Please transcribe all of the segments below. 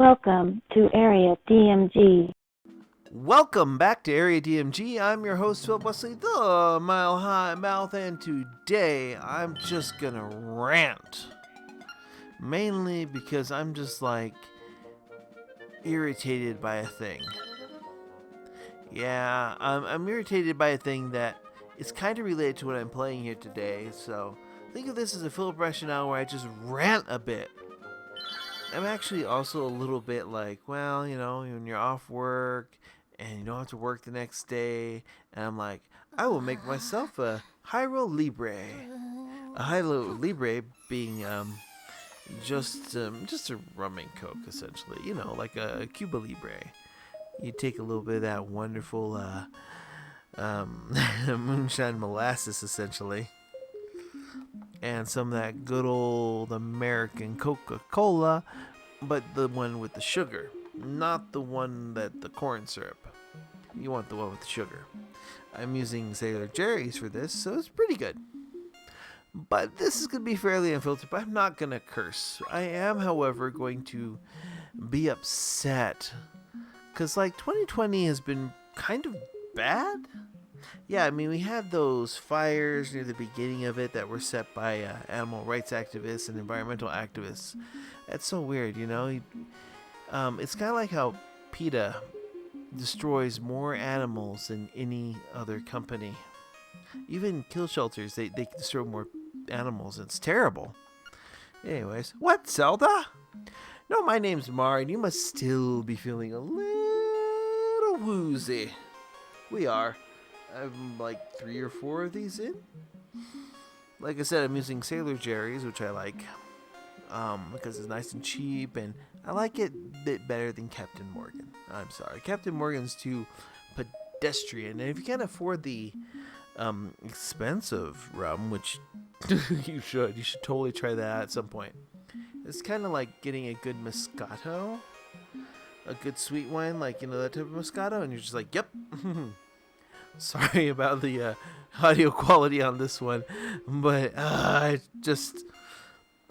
Welcome to Area DMG. Welcome back to Area DMG. I'm your host, Phil Wesley, the Mile High Mouth, and today I'm just gonna rant. Mainly because I'm just irritated by a thing. Yeah, I'm irritated by a thing that is kind of related to what I'm playing here today, so think of this as a Philip Rationale where I just rant a bit. I'm actually also a little bit when you're off work and you don't have to work the next day, and I'm like, I will make myself a Hyrule Libre. A Hyrule Libre being just a rum and coke, essentially. Like a Cuba Libre. You take a little bit of that wonderful moonshine molasses, essentially, and some of that good old American Coca-Cola, but the one with the sugar, not the one that the corn syrup. You want the one with the sugar. I'm using Sailor Jerry's for this, so it's pretty good. But this is going to be fairly unfiltered, but I'm not going to curse. I am, however, going to be upset, because 2020 has been kind of bad. Yeah, I mean, we had those fires near the beginning of it that were set by animal rights activists and environmental activists. That's so weird, It's kind of like how PETA destroys more animals than any other company. Even kill shelters, they destroy more animals. It's terrible. Anyways, what, Zelda? No, my name's Mar, and you must still be feeling a little woozy. We are. I'm 3 or 4 of these in. Like I said, I'm using Sailor Jerry's, which I like, because it's nice and cheap, and I like it a bit better than Captain Morgan. I'm sorry, Captain Morgan's too pedestrian, and if you can't afford the expensive rum, which you should totally try that at some point. It's kind of like getting a good Moscato, a good sweet wine, that type of Moscato, and you're just like, yep. Sorry about the audio quality on this one, but I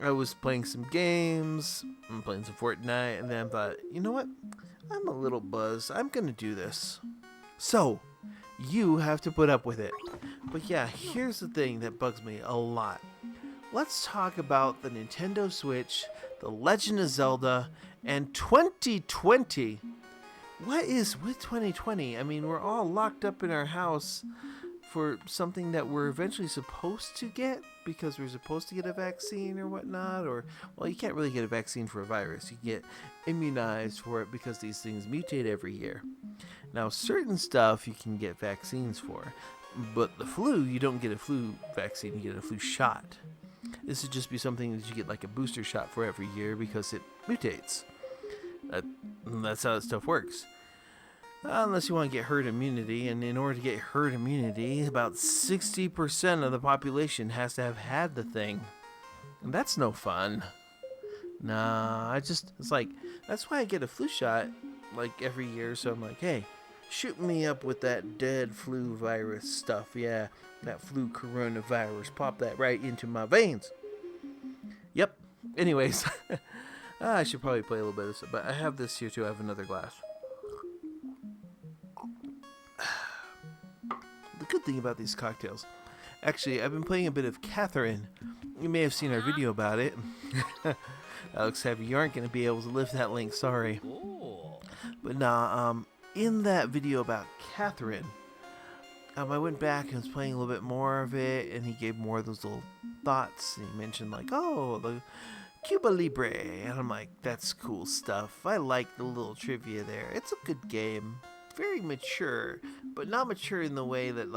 was playing some games, I'm playing some Fortnite, and then I thought, you know what? I'm a little buzzed. I'm going to do this. So, you have to put up with it. But yeah, here's the thing that bugs me a lot. Let's talk about the Nintendo Switch, the Legend of Zelda, and 2020. What is with 2020? I mean, we're all locked up in our house for something that we're eventually supposed to get because we're supposed to get a vaccine or whatnot. Well, you can't really get a vaccine for a virus. You get immunized for it because these things mutate every year. Now, certain stuff you can get vaccines for, but the flu, you don't get a flu vaccine, you get a flu shot. This would just be something that you get a booster shot for every year because it mutates. That's how that stuff works. Unless you want to get herd immunity, and in order to get herd immunity, about 60% of the population has to have had the thing. And that's no fun. Nah, it's that's why I get a flu shot every year, so I'm like, hey, shoot me up with that dead flu virus stuff, yeah, that flu coronavirus, pop that right into my veins. Yep, anyways. I should probably play a little bit of this, but I have this here too. I have another glass. The good thing about these cocktails, actually, I've been playing a bit of Catherine. You may have seen our video about it. Alex, you aren't going to be able to lift that link, sorry. But nah, in that video about Catherine, I went back and was playing a little bit more of it, and he gave more of those little thoughts. And he mentioned the Cuba Libre, and I'm like, that's cool stuff. I like the little trivia there. It's a good game. Very mature, but not mature in the way that,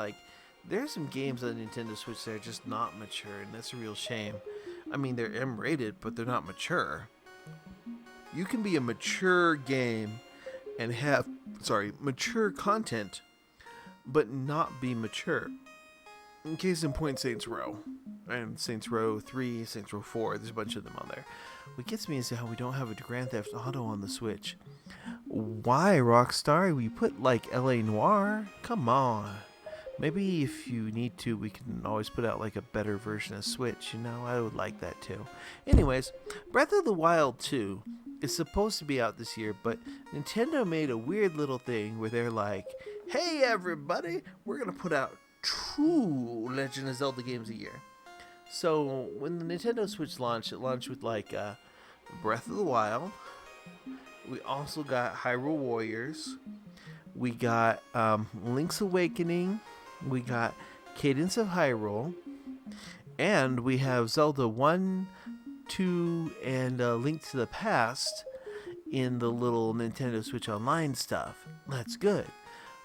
there are some games on the Nintendo Switch that are just not mature, and that's a real shame. I mean, they're M-rated, but they're not mature. You can be a mature game and have, mature content, but not be mature. In case in point, Saints Row. And Saints Row 3, Saints Row 4, there's a bunch of them on there. What gets me is how we don't have a Grand Theft Auto on the Switch. Why, Rockstar? We put LA Noire? Come on. Maybe if you need to, we can always put out like a better version of Switch. I would like that too. Anyways, Breath of the Wild 2 is supposed to be out this year, but Nintendo made a weird little thing where they're like, hey everybody, we're going to put out 2 Legend of Zelda games a year. So when the Nintendo Switch launched, it launched with like Breath of the Wild. We also got Hyrule Warriors. We got Link's Awakening. We got Cadence of Hyrule. And we have Zelda 1, 2, and Link to the Past in the little Nintendo Switch Online stuff. That's good.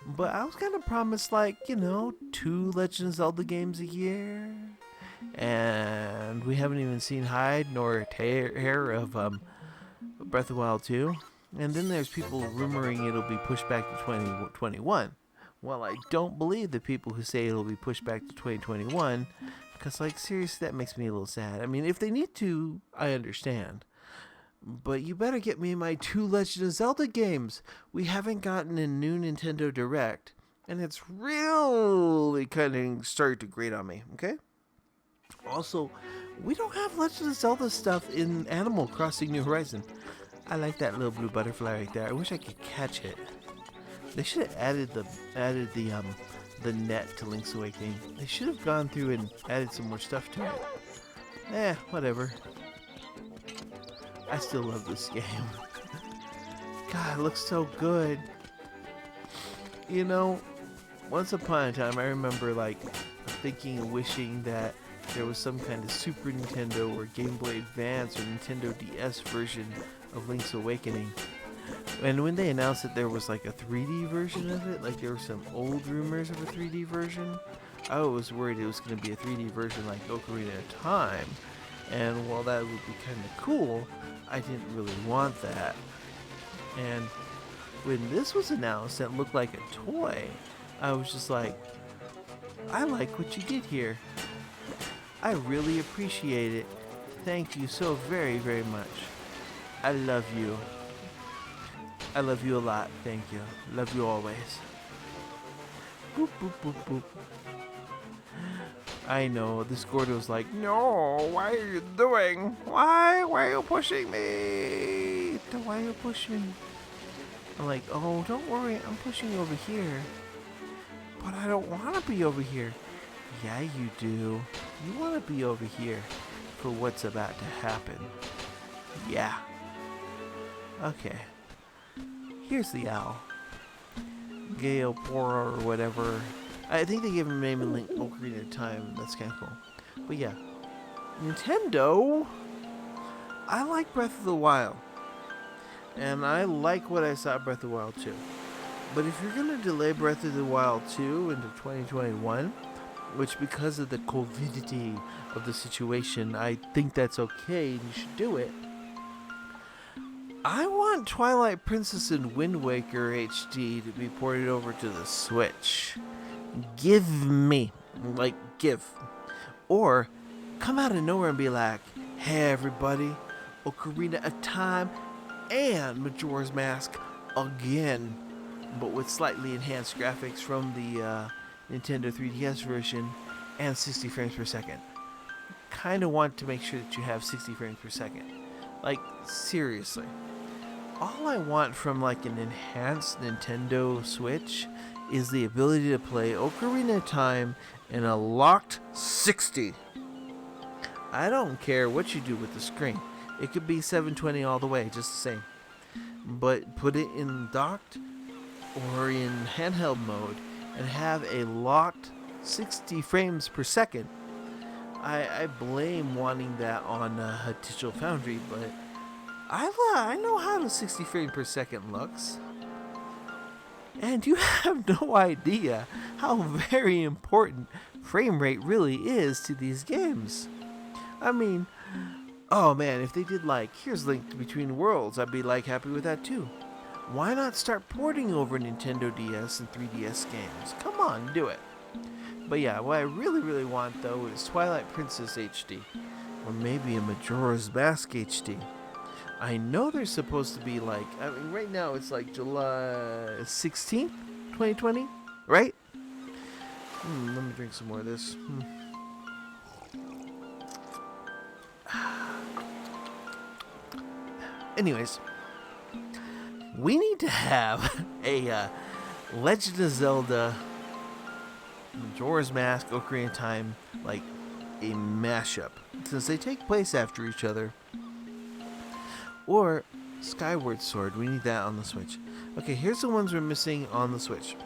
But I was kind of promised, 2 Legend of Zelda games a year. And we haven't even seen hide nor hair of Breath of the Wild 2. And then there's people rumoring it'll be pushed back to 2021. Well, I don't believe the people who say it'll be pushed back to 2021, because, seriously, that makes me a little sad. I mean, if they need to, I understand. But you better get me my 2 Legend of Zelda games. We haven't gotten a new Nintendo Direct, and it's really kind of started to grate on me, okay? Also, we don't have Legend of Zelda stuff in Animal Crossing New Horizon. I like that little blue butterfly right there. I wish I could catch it. They should have added the net to Link's Awakening. They should have gone through and added some more stuff to it. Whatever. I still love this game. God, it looks so good. Once upon a time, I remember thinking and wishing that there was some kind of Super Nintendo or Game Boy Advance or Nintendo DS version of Link's Awakening. And when they announced that there was a 3D version of it, there were some old rumors of a 3D version, I was worried it was going to be a 3D version like Ocarina of Time. And while that would be kind of cool, I didn't really want that. And when this was announced and it looked like a toy, I was just like, I like what you did here. I really appreciate it. Thank you so very, very much. I love you. I love you a lot. Thank you. Love you always. Boop, boop, boop, boop. I know, this Gordo's like, no, why are you doing? Why are you pushing me? Why are you pushing me? I'm like, oh, don't worry, I'm pushing you over here. But I don't want to be over here. Yeah, you do. You want to be over here for what's about to happen. Yeah. Okay. Here's the owl. Gale Pora or whatever. I think they gave him a name in Ocarina of Time. That's kind of cool. But yeah. Nintendo. I like Breath of the Wild. And I like what I saw at Breath of the Wild 2. But if you're going to delay Breath of the Wild 2 into 2021, which because of the covidity of the situation, I think that's okay and you should do it. I want Twilight Princess and Wind Waker HD to be ported over to the Switch. Give me. Give. Or come out of nowhere and be like, hey everybody, Ocarina of Time and Majora's Mask again, but with slightly enhanced graphics from the Nintendo 3DS version and 60 frames per second. Kind of want to make sure that you have 60 frames per second. Seriously. All I want from an enhanced Nintendo Switch is the ability to play Ocarina of Time in a locked 60. I don't care what you do with the screen. It could be 720 all the way, just the same. But put it in docked or in handheld mode and have a locked 60 frames per second. I blame wanting that on Digital Foundry, but I know how the 60 frames per second looks. And you have no idea how very important frame rate really is to these games. I mean, oh man, if they did here's Link Between Worlds, I'd be happy with that too. Why not start porting over Nintendo DS and 3DS games? Come on, do it. But yeah, what I really, really want though is Twilight Princess HD. Or maybe a Majora's Mask HD. I know there's supposed to be right now it's July 16th, 2020, right? Let me drink some more of this. Anyways, we need to have a Legend of Zelda, Majora's Mask, Ocarina of Time, like a mashup, since they take place after each other. Or Skyward Sword, we need that on the Switch. Okay, here's the ones we're missing on the Switch.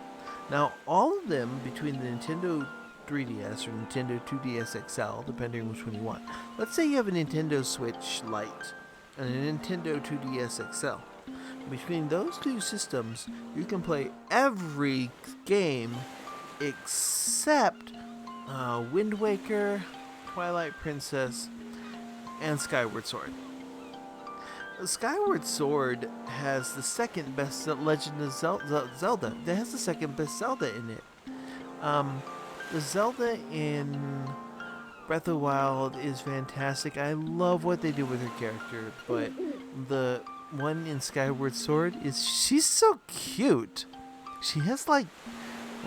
Now, all of them between the Nintendo 3DS or Nintendo 2DS XL, depending on which one you want. Let's say you have a Nintendo Switch Lite and a Nintendo 2DS XL. Between those two systems, you can play every game except Wind Waker, Twilight Princess, and Skyward Sword. Skyward Sword has the second best Legend of Zelda. It has the second best Zelda in it. The Zelda in Breath of the Wild is fantastic. I love what they do with her character, but the one in Skyward Sword she's so cute. She has like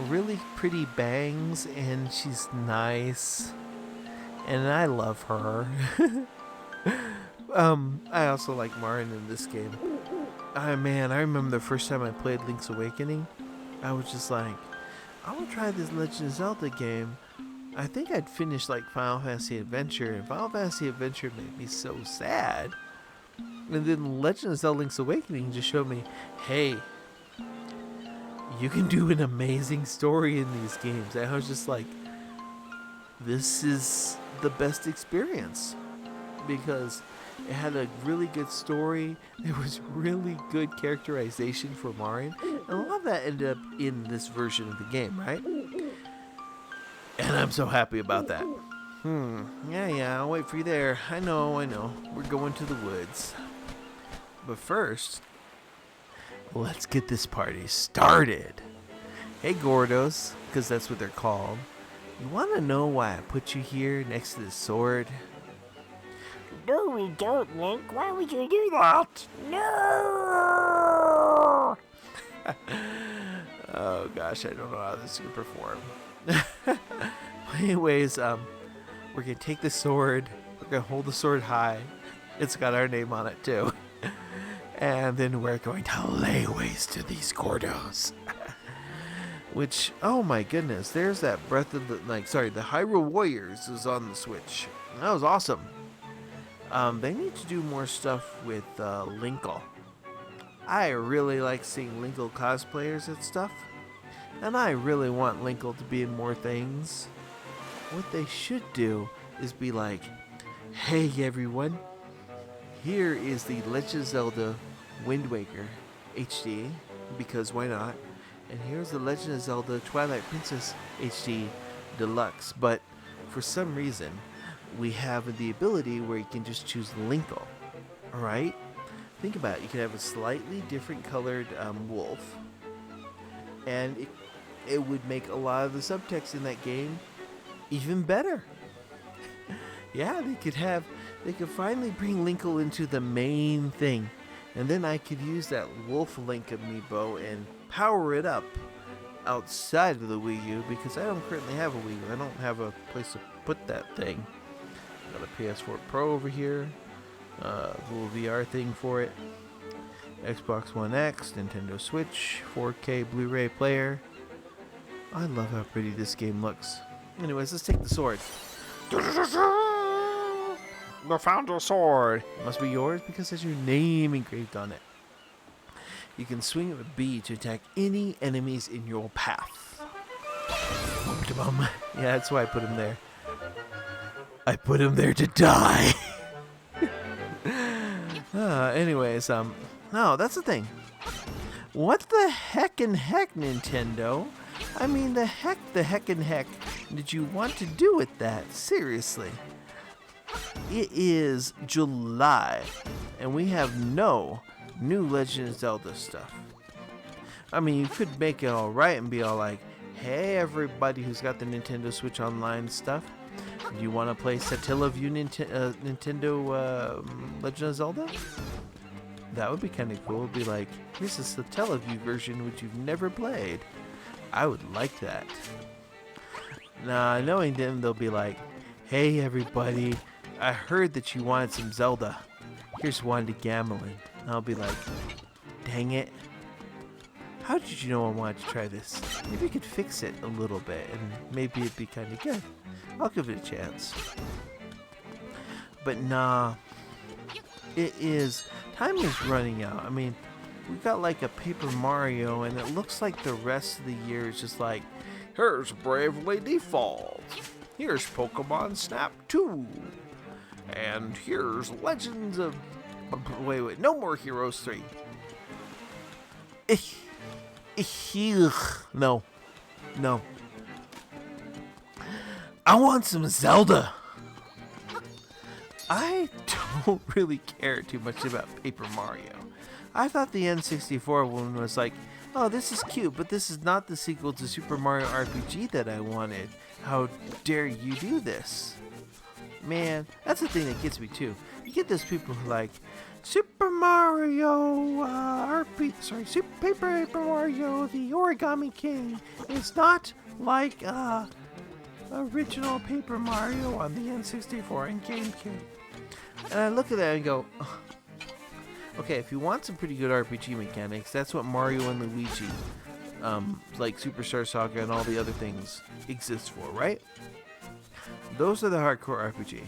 really pretty bangs and she's nice. And I love her. I also like Marin in this game. Man, I remember the first time I played Link's Awakening. I was just like, I want to try this Legend of Zelda game. I think I'd finished like Final Fantasy Adventure, and Final Fantasy Adventure made me so sad. And then Legend of Zelda Link's Awakening just showed me, hey, you can do an amazing story in these games. And I was just like, this is the best experience. Because it had a really good story. There was really good characterization for Marin. And a lot of that ended up in this version of the game, right? And I'm so happy about that. Yeah, I'll wait for you there. I know. We're going to the woods. But first, let's get this party started. Hey, Gordos, because that's what they're called. You want to know why I put you here next to the sword? No, we don't, Link. Why would you do that? No! Oh gosh, I don't know how this is gonna perform. Anyways, we're gonna take the sword. We're gonna hold the sword high. It's got our name on it too. And then we're going to lay waste to these Gordos. Which, oh my goodness, there's that the Hyrule Warriors is on the Switch. That was awesome. They need to do more stuff with Linkle. I really like seeing Linkle cosplayers and stuff. And I really want Linkle to be in more things. What they should do is be like, hey everyone, here is the Legend of Zelda Wind Waker HD, because why not? And here's the Legend of Zelda Twilight Princess HD Deluxe. But for some reason, we have the ability where you can just choose Linkle. Alright? Think about it. You can have a slightly different colored wolf. And it would make a lot of the subtext in that game even better. Yeah, they could finally bring Linkle into the main thing. And then I could use that wolf Link amiibo and power it up outside of the Wii U, because I don't currently have a Wii U. I don't have a place to put that thing. Got a PS4 Pro over here, little VR thing for it, Xbox One X, Nintendo Switch, 4K Blu-ray player. I love how pretty this game looks. Anyways, let's take the sword. I found your sword. It must be yours because there's your name engraved on it. You can swing it with B to attack any enemies in your path. Yeah, that's why I put him there. I put him there to die. Anyways, no, that's the thing. What the heck, Nintendo? I mean, the heck did you want to do with that? Seriously. It is July, and we have no new Legend of Zelda stuff. I mean, you could make it alright and be all like, hey, everybody who's got the Nintendo Switch Online stuff, do you want to play Satellaview Nintendo Legend of Zelda? That would be kind of cool. It'd be like, here's a Satellaview version which you've never played. I would like that. Nah, knowing them, they'll be like, "Hey everybody, I heard that you wanted some Zelda. Here's one to Gamelin." And I'll be like, "Dang it. How did you know I wanted to try this? Maybe you could fix it a little bit and maybe it'd be kind of good. I'll give it a chance." But nah, time is running out. I mean, we got like a Paper Mario and it looks like the rest of the year is just like, "Here's Bravely Default. Here's Pokemon Snap 2. And here's Legends of..." Wait, No More Heroes 3. No. I want some Zelda. I don't really care too much about Paper Mario. I thought the N64 one was like, "Oh, this is cute, but this is not the sequel to Super Mario RPG that I wanted. How dare you do this?" Man, that's the thing that gets me too. You get those people who like, "Super Mario Paper Mario, the Origami King is not like original Paper Mario on the N64 and GameCube." And I look at that and go, "Oh, okay, if you want some pretty good RPG mechanics, that's what Mario and Luigi, like Superstar Saga and all the other things exist for, right? Those are the hardcore RPG.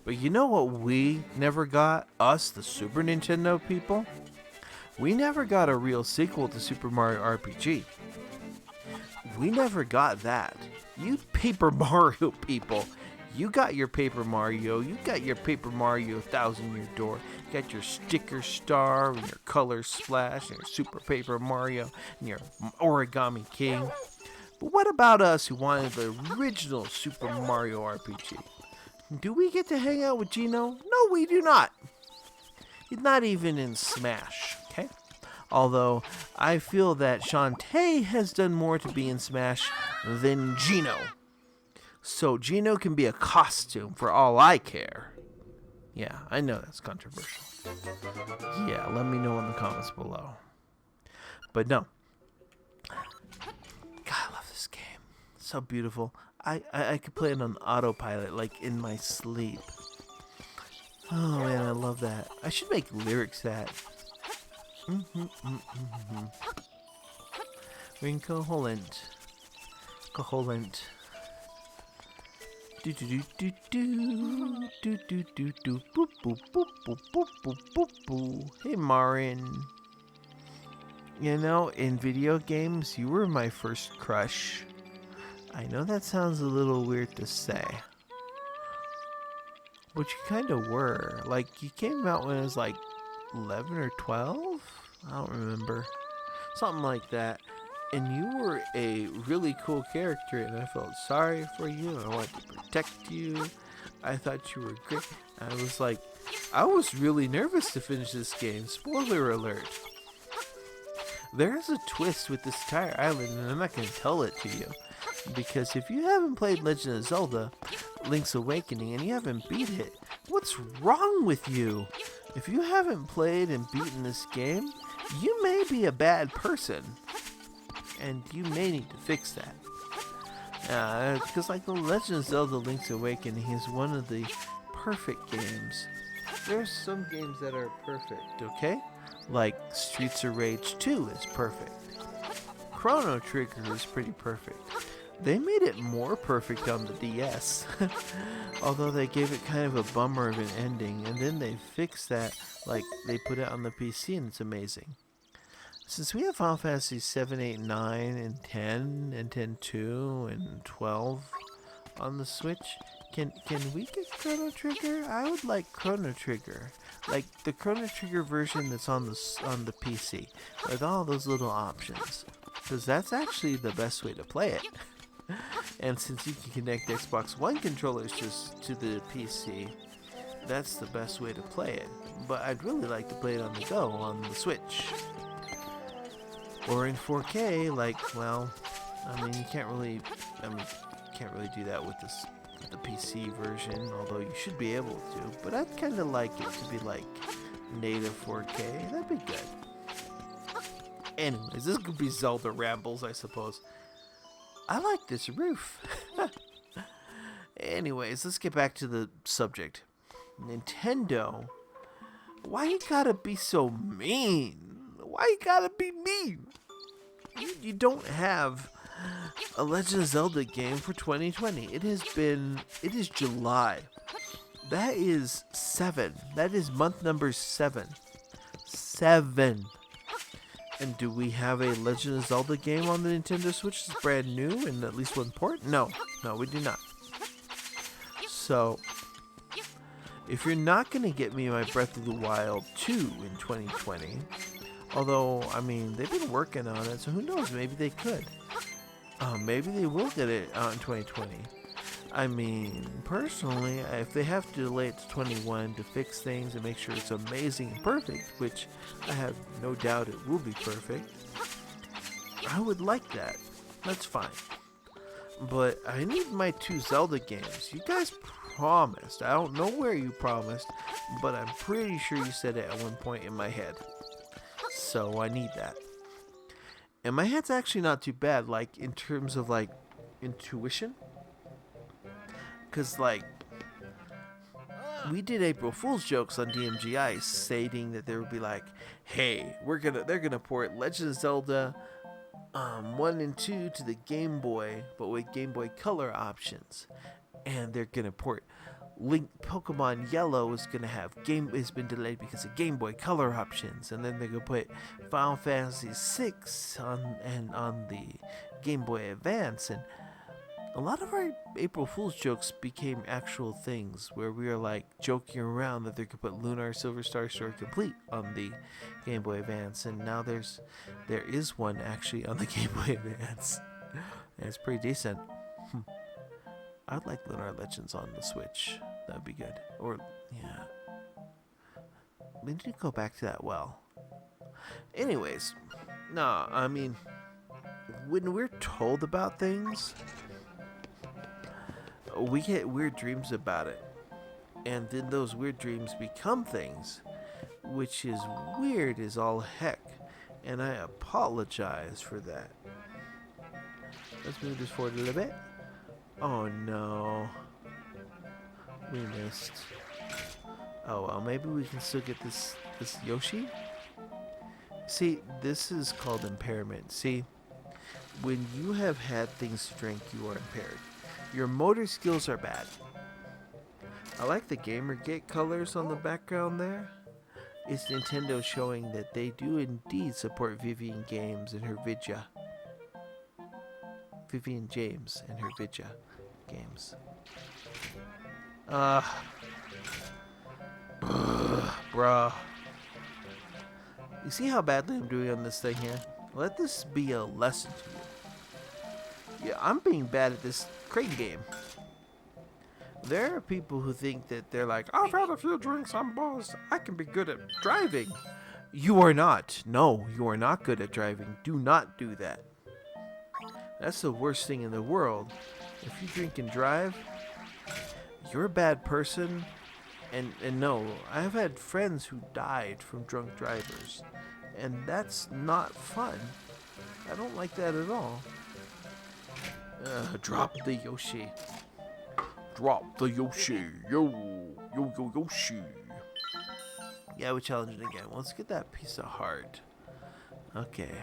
But you know what we never got? Us, the Super Nintendo people? We never got a real sequel to Super Mario RPG. We never got that. You Paper Mario people, you got your Paper Mario, you got your Paper Mario 1,000-Year Door, you got your Sticker Star and your Color Splash and your Super Paper Mario and your Origami King. But what about us who wanted the original Super Mario RPG? Do we get to hang out with Gino? No, we do not. He's not even in Smash, okay? Although, I feel that Shantae has done more to be in Smash than Gino. So, Gino can be a costume for all I care. Yeah, I know that's controversial. Yeah, let me know in the comments below. But no. God, I love this game. So beautiful. I could play it on autopilot, like in my sleep. Oh man, I love that. I should make lyrics that. Incoherent. Coherent. Do do do do do do do do do boop boop boop boop boop boop boop boop. Hey Marin. You know, in video games, you were my first crush. I know that sounds a little weird to say, but you kind of were. Like, you came out when I was like 11 or 12? I don't remember. Something like that. And you were a really cool character, and I felt sorry for you. I wanted to protect you. I thought you were great. I was really nervous to finish this game. Spoiler alert. There's a twist with this entire island, and I'm not going to tell it to you. Because if you haven't played Legend of Zelda, Link's Awakening, and you haven't beat it, what's wrong with you? If you haven't played and beaten this game, you may be a bad person. And you may need to fix that. Because like the Legend of Zelda Link's Awakening is one of the perfect games. There's some games that are perfect, okay? Like Streets of Rage 2 is perfect. Chrono Trigger is pretty perfect. They made it more perfect on the DS. Although they gave it kind of a bummer of an ending, and then they fixed that, like they put it on the PC, and it's amazing. Since we have Final Fantasy 7, 8, 9, and 10, and 10-2, and 12 on the Switch, can we get Chrono Trigger? I would like Chrono Trigger. Like the Chrono Trigger version that's on the PC, with all those little options. Because that's actually the best way to play it. And since you can connect Xbox One controllers just to the PC, that's the best way to play it. But I'd really like to play it on the go on the Switch. Or in 4K, you can't really do that with the PC version, although you should be able to. But I'd kind of like it to be like native 4K. That'd be good. Anyways, this could be Zelda rambles, I suppose. I like this roof. Anyways, let's get back to the subject. Nintendo, why you gotta be so mean? Why you gotta be mean? You don't have a Legend of Zelda game for 2020. It is July. That is 7. That is month number 7. 7. And do we have a Legend of Zelda game on the Nintendo Switch that's brand new and at least one port? No, we do not. So, if you're not going to get me my Breath of the Wild 2 in 2020, although, I mean, they've been working on it, so who knows, maybe they could. Maybe they will get it out in 2020. I mean, personally, if they have to delay it to 21 to fix things and make sure it's amazing and perfect, which I have no doubt it will be perfect, I would like that. That's fine. But I need my 2 Zelda games. You guys promised. I don't know where you promised, but I'm pretty sure you said it at one point in my head. So I need that. And my head's actually not too bad, like, in terms of, like, intuition. Because, like, we did April Fool's jokes on DMG Ice, stating that there would be like, hey, they're gonna port Legend of Zelda 1 and 2 to the Game Boy, but with Game Boy Color options. And they're gonna port Pokemon Yellow has been delayed because of Game Boy Color options, and then they're gonna put Final Fantasy VI on the Game Boy Advance, and a lot of our April Fool's jokes became actual things where we were like joking around that they could put Lunar Silver Star Story Complete on the Game Boy Advance, and now there is one actually on the Game Boy Advance, and it's pretty decent. I'd like Lunar Legends on the Switch. That'd be good. Or, yeah. We need to go back to that well. Anyways, no, I mean, when we're told about things, we get weird dreams about it. And then those weird dreams become things, which is weird as all heck. And I apologize for that. Let's move this forward a little bit. Oh no. We missed. Oh well, maybe we can still get this Yoshi? See, this is called impairment. See, when you have had things to drink, you are impaired. Your motor skills are bad. I like the Gamergate colors on the background there. It's Nintendo showing that they do indeed support Vivian James and her Vidya games. Bruh. You see how badly I'm doing on this thing here? Let this be a lesson to you. Yeah, I'm being bad at this crane game. There are people who think that they're like, I've had a few drinks, I'm buzzed, I can be good at driving. You are not. No, you are not good at driving. Do not do that. That's the worst thing in the world. If you drink and drive, you're a bad person. And no, I've had friends who died from drunk drivers. And that's not fun. I don't like that at all. Drop the Yoshi. Drop the Yoshi. Yo, Yoshi. Yeah, we challenge it again. Well, let's get that piece of heart. Okay.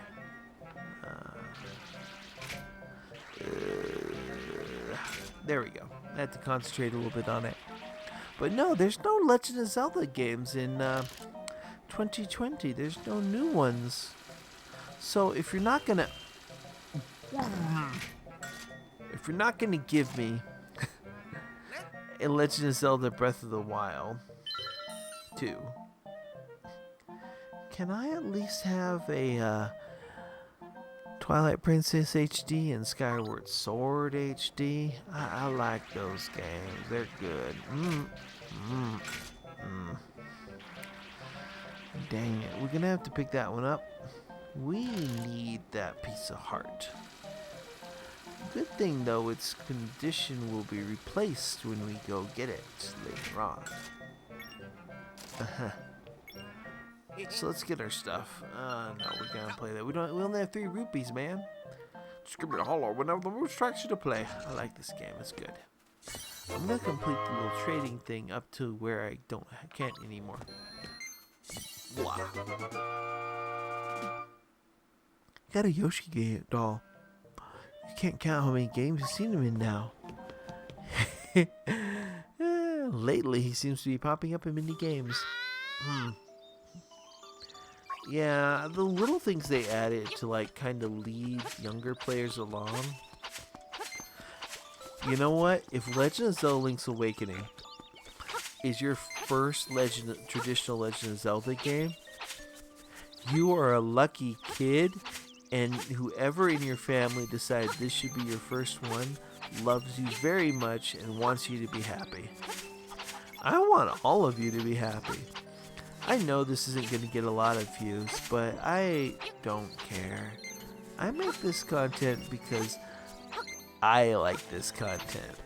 There we go. I had to concentrate a little bit on it. But no, there's no Legend of Zelda games in 2020. There's no new ones. So if you're not gonna give me a Legend of Zelda Breath of the Wild 2, can I at least have a Twilight Princess HD and Skyward Sword HD? I like those games. They're good. Dang it. We're gonna have to pick that one up. We need that piece of heart. Good thing though, its condition will be replaced when we go get it later on. So let's get our stuff. No, we're gonna play that. We only have 3 rupees, man. Just give me a holler whenever the mood strikes you to play. I like this game. It's good. I'm gonna complete the little trading thing up to where I can't anymore. Blah. Got a Yoshi game doll. You can't count how many games you've seen him in now. Lately, he seems to be popping up in many games. Yeah, the little things they added to like kind of lead younger players along. You know what? If Legend of Zelda Link's Awakening is your first traditional Legend of Zelda game, you are a lucky kid, and whoever in your family decided this should be your first one loves you very much and wants you to be happy. I want all of you to be happy. I know this isn't going to get a lot of views, but I don't care. I make this content because I like this content.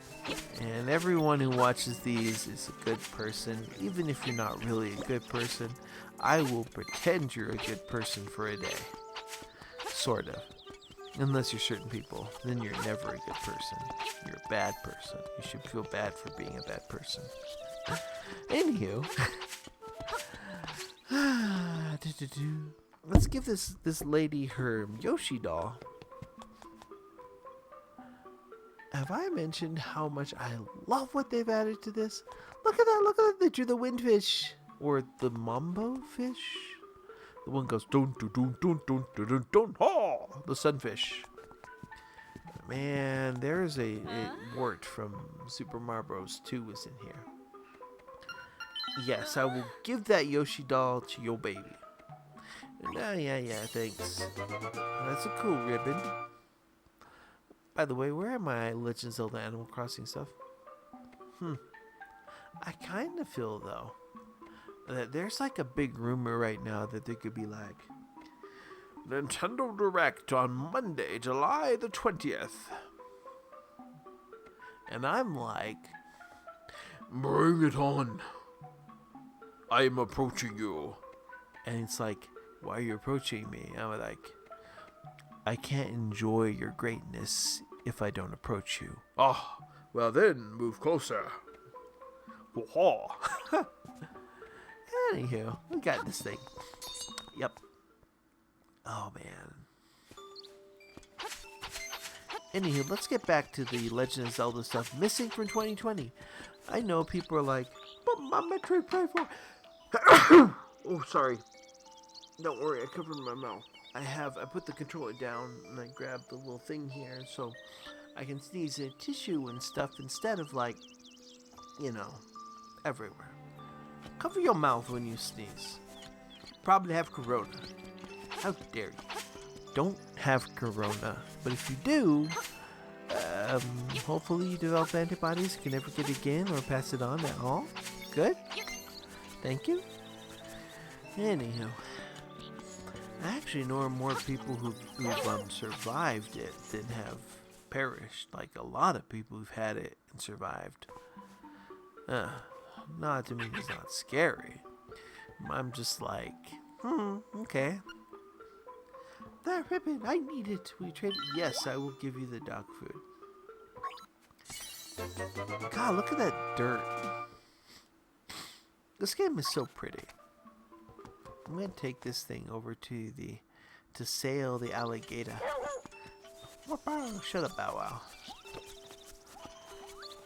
And everyone who watches these is a good person. Even if you're not really a good person, I will pretend you're a good person for a day. Sort of. Unless you're certain people, then you're never a good person. You're a bad person. You should feel bad for being a bad person. Anywho. Let's give this lady her Yoshi doll. Have I mentioned how much I love what they've added to this? Look at that, they drew the windfish. Or the mambo fish. The one goes dun dun dun dun dun dun dun dun ha! The sunfish. Man, there's a wart from Super Mario Bros. 2 was in here. Yes, I will give that Yoshi doll to your baby. Yeah, thanks. That's a cool ribbon. By the way, where are my Legend of Zelda Animal Crossing stuff? I kind of feel, though, that there's like a big rumor right now that there could be like Nintendo Direct on Monday, July the 20th. And I'm like, bring it on. I'm approaching you. And it's like, why are you approaching me? I'm like, I can't enjoy your greatness if I don't approach you. Oh, well then, move closer. Whoa. Anywho, we got this thing. Yep. Oh, man. Anywho, let's get back to the Legend of Zelda stuff missing from 2020. I know people are like, but my Metroid Prime 4. Oh, sorry. Don't worry, I covered my mouth. I put the controller down and I grabbed the little thing here so I can sneeze in tissue and stuff instead of like, everywhere. Cover your mouth when you sneeze. Probably have corona. How dare you? Don't have corona. But if you do, hopefully you develop antibodies, can never get it again or pass it on at all. Good? Thank you. Anyhow, I actually know more people who've survived it than have perished. Like a lot of people who've had it and survived. Not to me, it's not scary. I'm just like, okay. That ribbon, I need it. We traded. Yes, I will give you the dog food. God, look at that dirt. This game is so pretty. I'm gonna take this thing over to sail the alligator. Shut up, Bow Wow.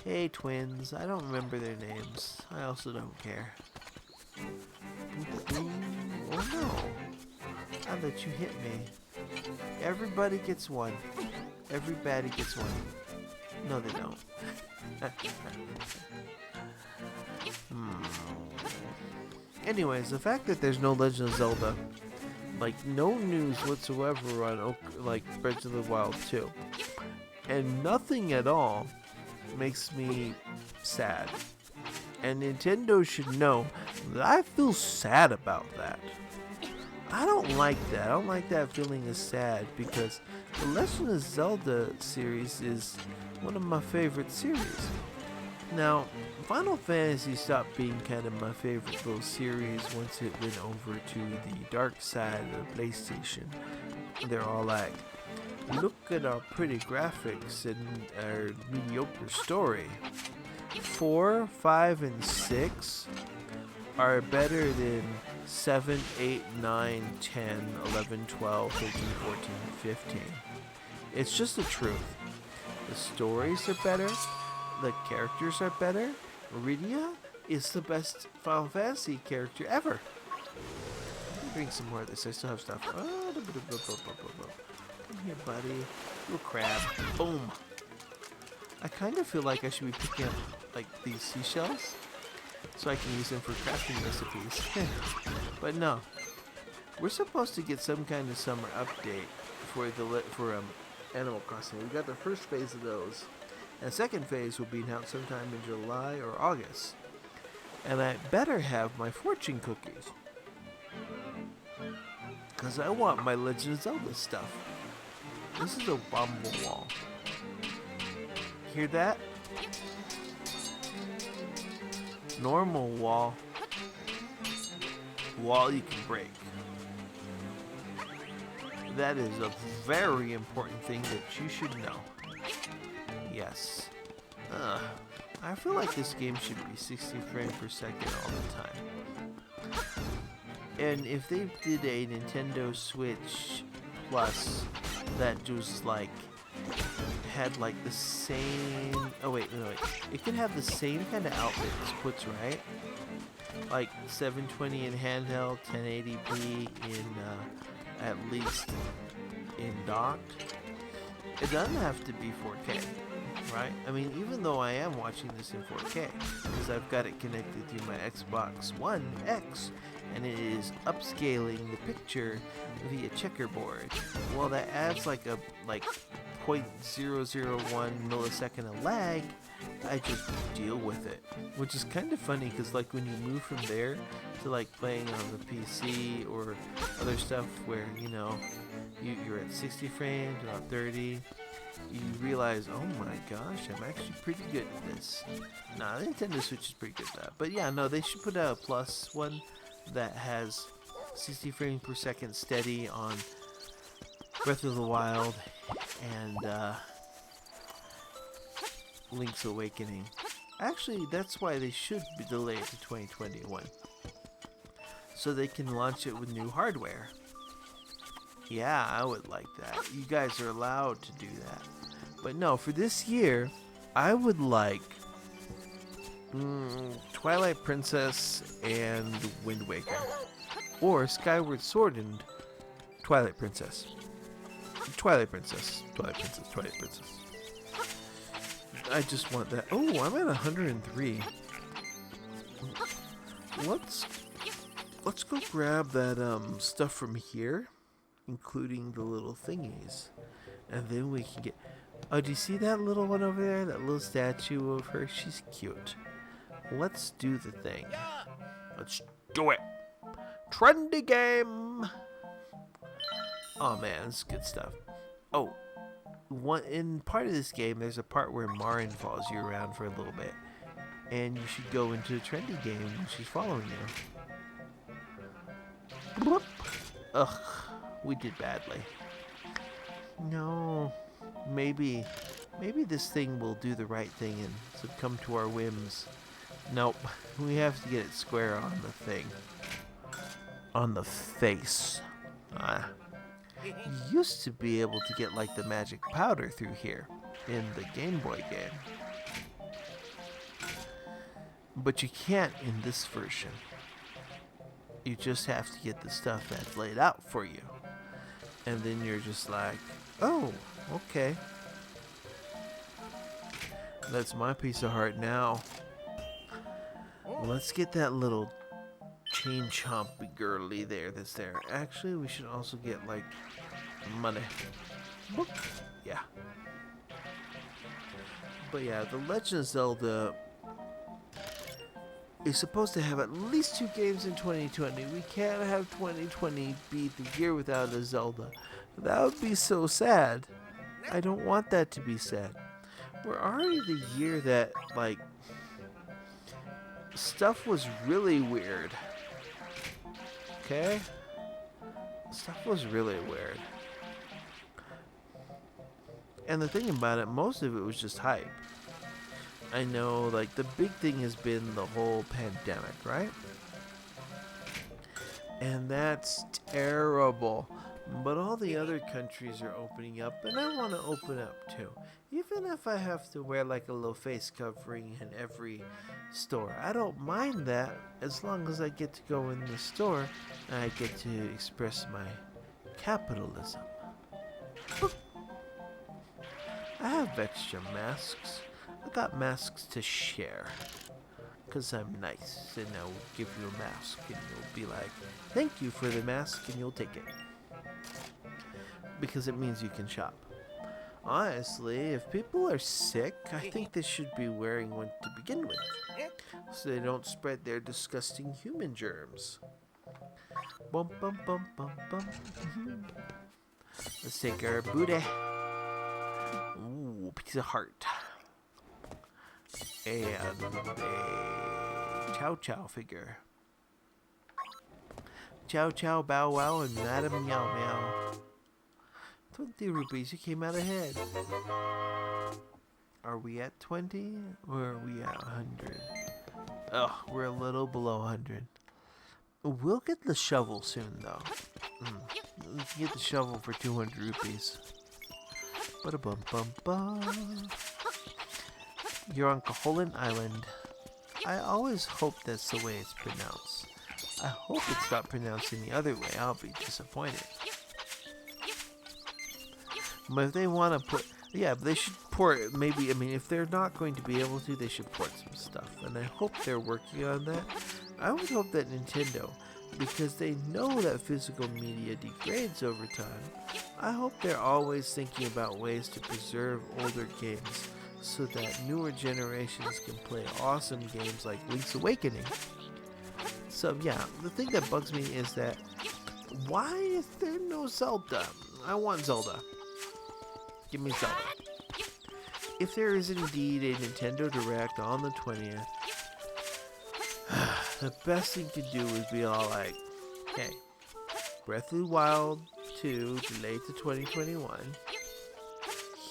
Hey, twins. I don't remember their names. I also don't care. Oh no! I'll let you hit me. Everybody gets one. Everybody gets one. No, they don't. Anyways, the fact that there's no Legend of Zelda, like no news whatsoever on Breath of the Wild 2, and nothing at all makes me sad. And Nintendo should know that I feel sad about that. I don't like that. I don't like that feeling of sad because the Legend of Zelda series is one of my favorite series. Now, Final Fantasy stopped being kind of my favorite little series once it went over to the dark side of PlayStation. They're all like, Look at our pretty graphics and our mediocre story. 4, 5, and 6 are better than 7, 8, 9, 10, 11, 12, 13, 14, 15. It's just the truth. The stories are better. The characters are better. Iridia is the best Final Fantasy character ever. Drink some more of this. I still have stuff. Oh, come here, buddy. Little crab. Boom. I kind of feel like I should be picking up like these seashells so I can use them for crafting recipes. But no. We're supposed to get some kind of summer update for Animal Crossing. We got the first phase of those. And the second phase will be announced sometime in July or August. And I better have my fortune cookies. Because I want my Legend of Zelda stuff. This is a bumble wall. Hear that? Normal wall. Wall you can break. That is a very important thing that you should know. Yes. I feel like this game should be 60 frames per second all the time. And if they did a Nintendo Switch Plus that was like had like the same it could have the same kind of output as puts, right? Like 720 in handheld, 1080p in at least in docked. It doesn't have to be 4K, right? I mean, even though I am watching this in 4K, because I've got it connected through my Xbox One X, and it is upscaling the picture via checkerboard. Well, that adds like a 0.001 millisecond of lag. I just deal with it, which is kind of funny because like when you move from there to like playing on the PC or other stuff where you're at 60 frames, about 30, you realize, oh my gosh, I'm actually pretty good at this. Nah, the Nintendo Switch is pretty good at that. But yeah, no, they should put out a plus one that has 60 frames per second steady on Breath of the Wild and Link's Awakening. Actually, that's why they should be delayed to 2021. So they can launch it with new hardware. Yeah, I would like that. You guys are allowed to do that. But no, for this year, I would like Twilight Princess and Wind Waker. Or Skyward Sword and Twilight Princess. Twilight Princess. Twilight Princess. Twilight Princess. I just want that. Oh, I'm at 103. Let's go grab that stuff from here, including the little thingies, and then we can get. Oh, do you see that little one over there? That little statue of her? She's cute. Let's do the thing. Let's do it. Trendy game. Oh man, this is good stuff. Oh. In part of this game, there's a part where Marin follows you around for a little bit, and you should go into the trendy game when she's following you. Bloop. Ugh, we did badly. No, maybe this thing will do the right thing and succumb to our whims. Nope, we have to get it square on the thing, on the face. You used to be able to get like the magic powder through here in the Game Boy game, but you can't in this version. You just have to get the stuff that's laid out for you, and then you're just like, oh, okay, that's my piece of heart now. Let's get that little chain chompy girly that's there. Actually, we should also get like money. Boop. Yeah. But yeah, the Legend of Zelda is supposed to have at least 2 games in 2020. We can't have 2020 be the year without a Zelda. That would be so sad. I don't want that to be sad. We're already the year that like stuff was really weird. Okay? Stuff was really weird. And the thing about it, most of it was just hype. I know, like, the big thing has been the whole pandemic, right? And that's terrible. But all the other countries are opening up, and I want to open up too. Even if I have to wear like a little face covering in every store. I don't mind that as long as I get to go in the store and I get to express my capitalism. I have extra masks. I got masks to share. Because I'm nice, and I'll give you a mask, and you'll be like, thank you for the mask, and you'll take it. Because it means you can shop. Honestly, if people are sick, I think they should be wearing one to begin with, so they don't spread their disgusting human germs. Bum bum bum bum bum. Let's take our booty. Ooh, piece of heart. And a Chow Chow figure. Chow Chow, Bow Wow, and Madam Meow Meow. 20 rupees, you came out ahead. Are we at 20 or are we at 100? Oh, we're a little below 100. We'll get the shovel soon though. Let's get the shovel for 200 rupees. Ba-da-bum bum bum. You're on Caholan Island. I always hope that's the way it's pronounced. I hope it's not pronounced any other way. I'll be disappointed. But if they want to put... Yeah, they should port... Maybe, I mean, if they're not going to be able to, they should port some stuff. And I hope they're working on that. I would hope that Nintendo, because they know that physical media degrades over time, I hope they're always thinking about ways to preserve older games so that newer generations can play awesome games like Link's Awakening. So yeah, the thing that bugs me is that why is there no Zelda? I want Zelda. Give me Zelda. If there is indeed a Nintendo Direct on the 20th, the best thing to do would be all like, hey, Breath of the Wild 2 delayed to 2021.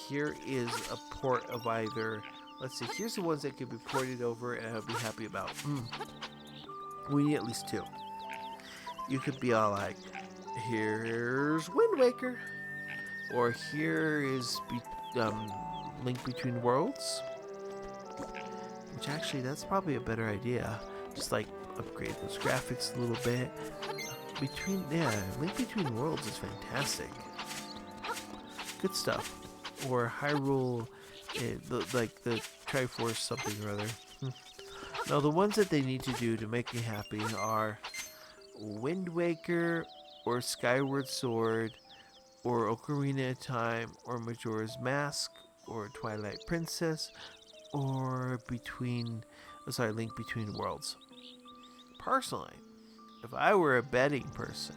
Here is a port of either, let's see, here's the ones that could be ported over and I'll be happy about. We need at least 2. You could be all like, here's Wind Waker. Or here is Link Between Worlds. Which actually, that's probably a better idea. Just like upgrade those graphics a little bit. Link Between Worlds is fantastic. Good stuff. Or Hyrule, like the Triforce something or other. Now the ones that they need to do to make me happy are Wind Waker or Skyward Sword or Ocarina of Time or Majora's Mask or Twilight Princess or Link Between Worlds. Personally, if I were a betting person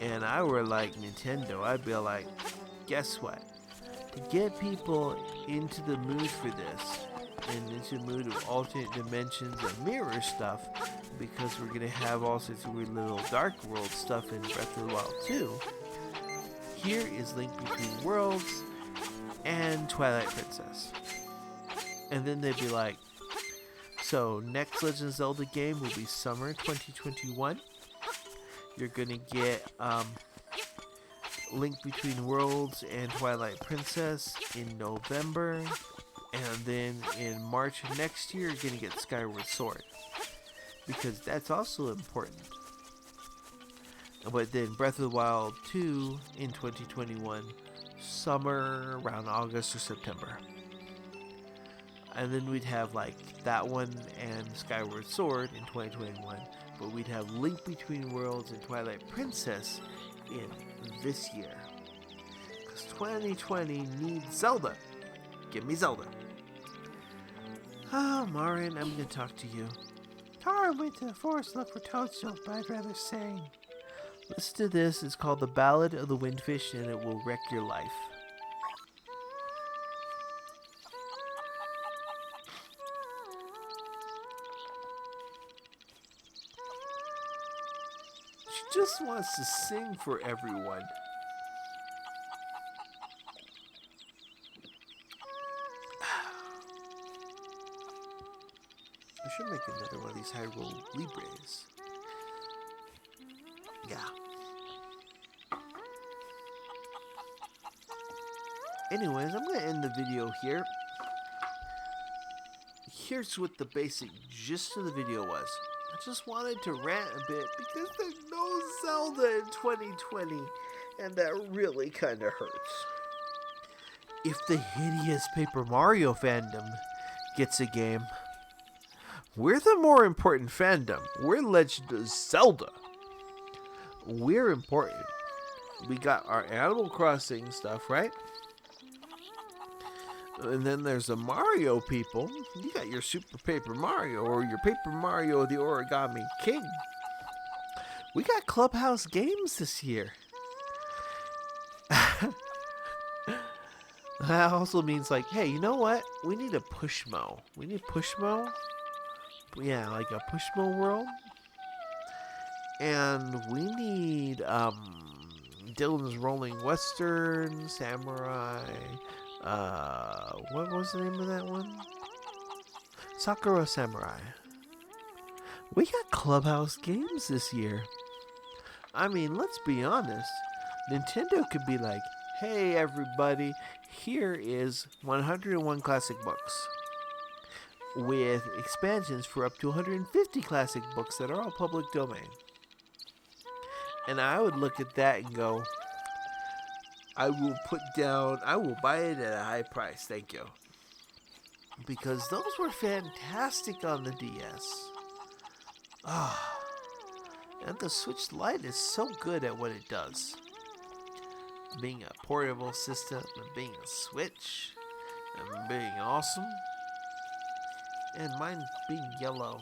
and I were like Nintendo, I'd be like, guess what? To get people into the mood for this and into the mood of alternate dimensions and mirror stuff, because we're going to have all sorts of weird little Dark World stuff in Breath of the Wild 2, here is Link Between Worlds and Twilight Princess. And then they'd be like, so next Legend of Zelda game will be summer 2021. You're going to get Link Between Worlds and Twilight Princess in November. And then in March of next year, you're going to get Skyward Sword. Because that's also important. But then Breath of the Wild 2 in 2021, summer around August or September. And then we'd have like that one and Skyward Sword in 2021. But we'd have Link Between Worlds and Twilight Princess in this year. Because 2020 needs Zelda. Give me Zelda. Oh, Marin, I'm going to talk to you. Tara went to the forest to look for toadstools, but I'd rather sing. Listen to this. It's called The Ballad of the Windfish, and it will wreck your life. She just wants to sing for everyone. should make another one of these Hyrule Libres. Yeah. Anyways, I'm going to end the video here. Here's what the basic gist of the video was. I just wanted to rant a bit because there's no Zelda in 2020, and that really kind of hurts. If the hideous Paper Mario fandom gets a game, we're the more important fandom. We're Legend of Zelda. We're important. We got our Animal Crossing stuff, right? And then there's the Mario people. You got your Super Paper Mario or your Paper Mario the Origami King. We got Clubhouse games this year. That also means like, hey, you know what? We need a Pushmo. We need Pushmo. Yeah, like a Pushmo world. And we need Dylan's Rolling Western, Samurai. What was the name of that one? Sakura Samurai. We got Clubhouse games this year. I mean, let's be honest. Nintendo could be like, hey everybody, here is 101 classic books with expansions for up to 150 classic books that are all public domain. And I would look at that and go, I will buy it at a high price, thank you. Because those were fantastic on the DS. And the Switch Lite is so good at what it does. Being a portable system, and being a Switch, and being awesome. And mine being yellow,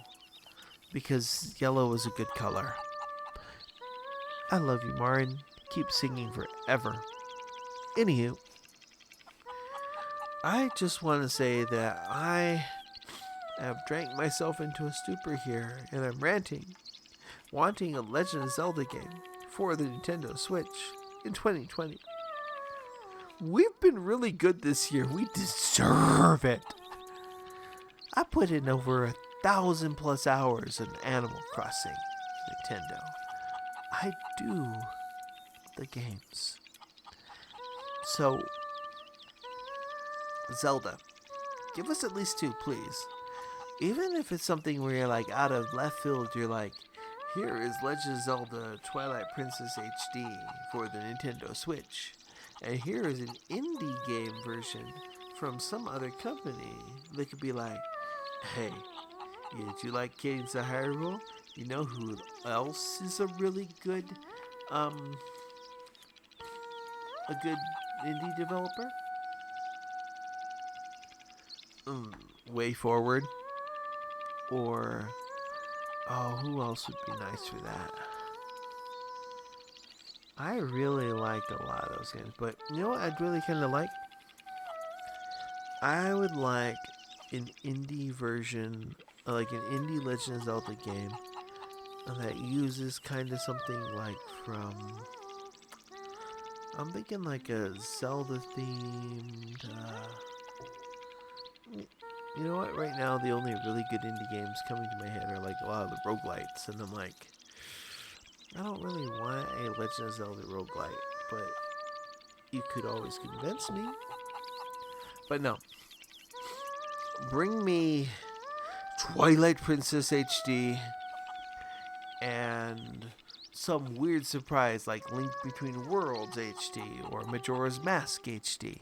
because yellow is a good color. I love you, Marin. Keep singing forever. Anywho, I just want to say that I have drank myself into a stupor here, and I'm ranting, wanting a Legend of Zelda game for the Nintendo Switch in 2020. We've been really good this year. We deserve it. I put in over 1,000+ hours in Animal Crossing Nintendo. I do the games. So, Zelda, give us at least 2, please. Even if it's something where you're like out of left field, you're like, here is Legend of Zelda Twilight Princess HD for the Nintendo Switch. And here is an indie game version from some other company. They could be like, hey, did you like Cadence of Hyrule? You know who else is a really good, a good indie developer? Way Forward. Or, who else would be nice for that? I really like a lot of those games, but you know what I'd really kind of like? I would like an indie version, like an indie Legend of Zelda game that uses kind of something like from, I'm thinking like a Zelda themed, you know what, right now the only really good indie games coming to my head are like a lot of the roguelites, and I'm like, I don't really want a Legend of Zelda roguelite, but you could always convince me. But no. Bring me Twilight Princess HD and some weird surprise like Link Between Worlds HD or Majora's Mask HD.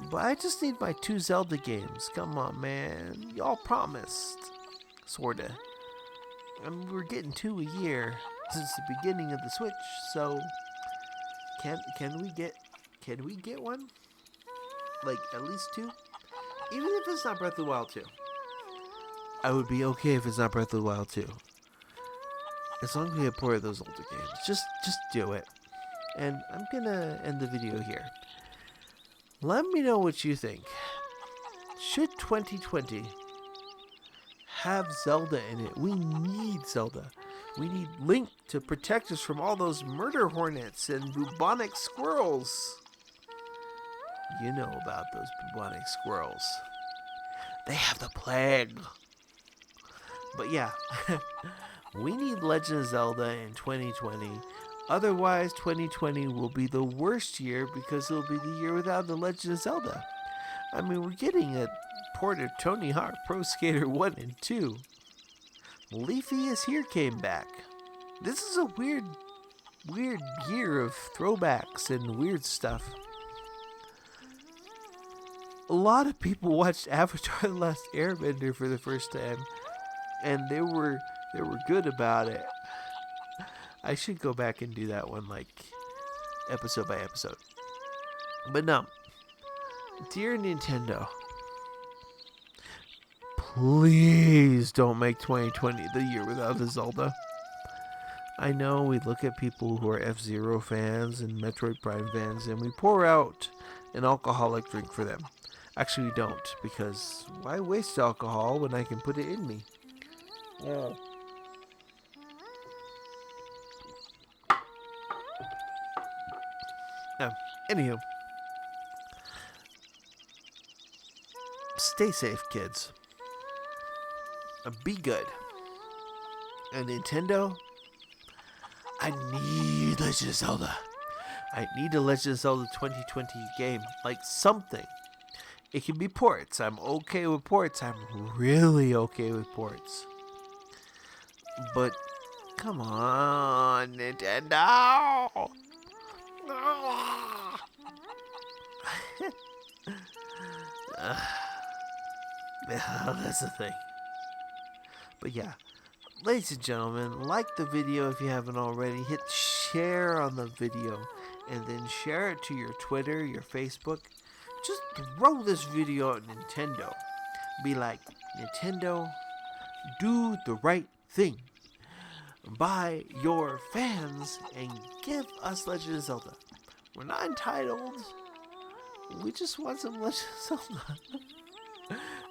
But I just need my 2 Zelda games. Come on, man. Y'all promised. Sorta. I mean, we're getting 2 a year since the beginning of the Switch, so can we get one? Like at least 2? Even if it's not Breath of the Wild 2. I would be okay if it's not Breath of the Wild 2. As long as we have more of those older games. Just do it. And I'm gonna end the video here. Let me know what you think. Should 2020 have Zelda in it? We need Zelda. We need Link to protect us from all those murder hornets and bubonic squirrels. You know about those bubonic squirrels. They have the plague. But yeah, we need Legend of Zelda in 2020. Otherwise, 2020 will be the worst year because it'll be the year without the Legend of Zelda. I mean, we're getting a port of Tony Hawk Pro Skater 1 and 2. Leafy is Here came back. This is a weird year of throwbacks and weird stuff. A lot of people watched Avatar: The Last Airbender for the first time, and they were good about it. I should go back and do that one, like, episode by episode. But no, dear Nintendo, please don't make 2020 the year without a Zelda. I know we look at people who are F-Zero fans and Metroid Prime fans, and we pour out an alcoholic drink for them. Actually, we don't, because why waste alcohol when I can put it in me? Yeah. Anywho, stay safe, kids. Be good. And Nintendo, I need Legend of Zelda. I need a Legend of Zelda 2020 game, like something. It can be ports. I'm okay with ports. I'm really okay with ports. But come on, Nintendo. That's the thing. But yeah, ladies and gentlemen, like the video if you haven't already. Hit share on the video, and then share it to your Twitter, your Facebook. Just throw this video at Nintendo. Be like, Nintendo, do the right thing. Buy your fans and give us Legend of Zelda. We're not entitled. We just want some Legend of Zelda.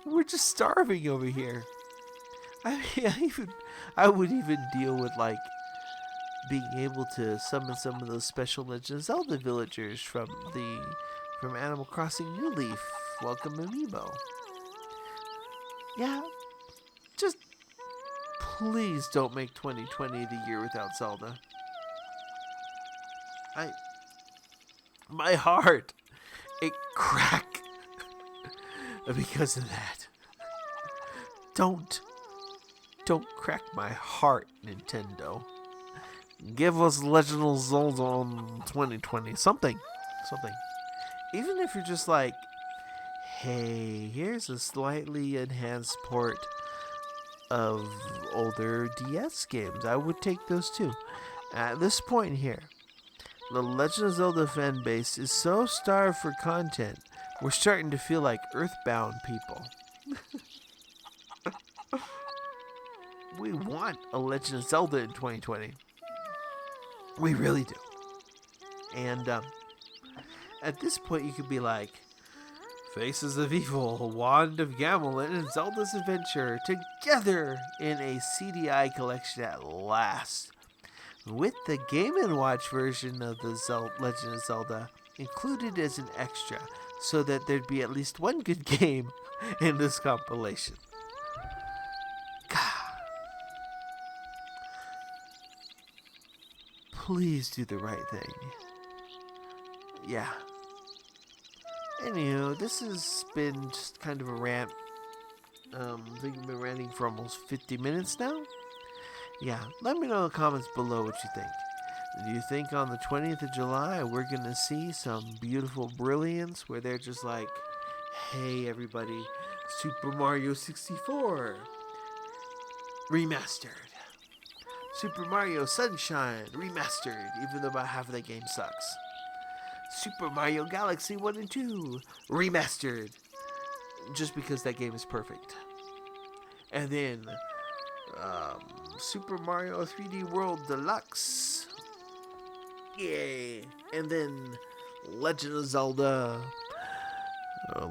We're just starving over here. I mean, I would even deal with, like, being able to summon some of those special Legend of Zelda villagers from Animal Crossing New Leaf. Welcome Amiibo. Yeah, just please don't make 2020 the year without Zelda. My heart, it cracked because of that. Don't crack my heart, Nintendo. Give us Legend of Zelda in 2020. Something. Even if you're just like, hey, here's a slightly enhanced port of older DS games. I would take those too. At this point here, the Legend of Zelda fan base is so starved for content, we're starting to feel like Earthbound people. We want a Legend of Zelda in 2020. We really do. And at this point, you could be like, Faces of Evil, Wand of Gamelin, and Zelda's Adventure together in a CDI collection at last, with the Game & Watch version of the Legend of Zelda included as an extra, so that there'd be at least one good game in this compilation. Please do the right thing. Yeah. Anywho, this has been just kind of a rant. I think I've been ranting for almost 50 minutes now. Yeah, let me know in the comments below what you think. Do you think on the 20th of July we're going to see some beautiful brilliance where they're just like, hey everybody, Super Mario 64 remastered. Super Mario Sunshine remastered, even though about half of that game sucks. Super Mario Galaxy 1 and 2 remastered, just because that game is perfect. And then Super Mario 3D World Deluxe, yay! And then Legend of Zelda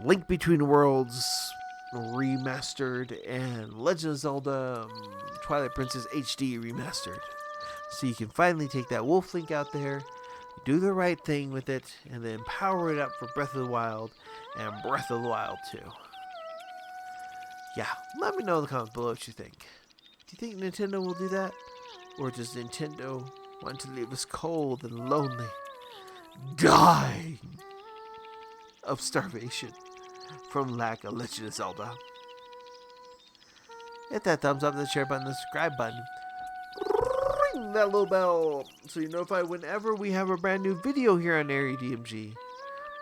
Link Between Worlds remastered, and Legend of Zelda Twilight Princess HD remastered. So you can finally take that Wolf Link out there, do the right thing with it, and then power it up for Breath of the Wild and Breath of the Wild 2. Yeah, let me know in the comments below what you think. you think Nintendo will do that? Or does Nintendo want to leave us cold and lonely, dying of starvation from lack of Legend of Zelda? Hit that thumbs up, the share button, the subscribe button. Ring that little bell so you're notified whenever we have a brand new video here on Area DMG.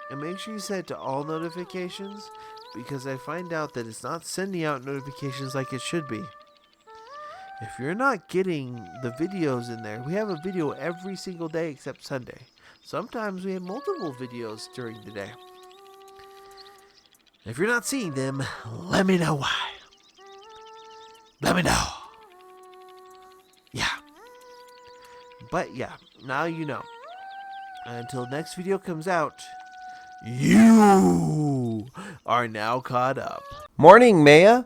And make sure you set it to all notifications, because I find out that it's not sending out notifications like it should be. If you're not getting the videos in there, we have a video every single day except Sunday. Sometimes we have multiple videos during the day. If you're not seeing them, let me know why. Let me know. Yeah. But yeah, now you know. Until next video comes out, you are now caught up. Morning, Maya.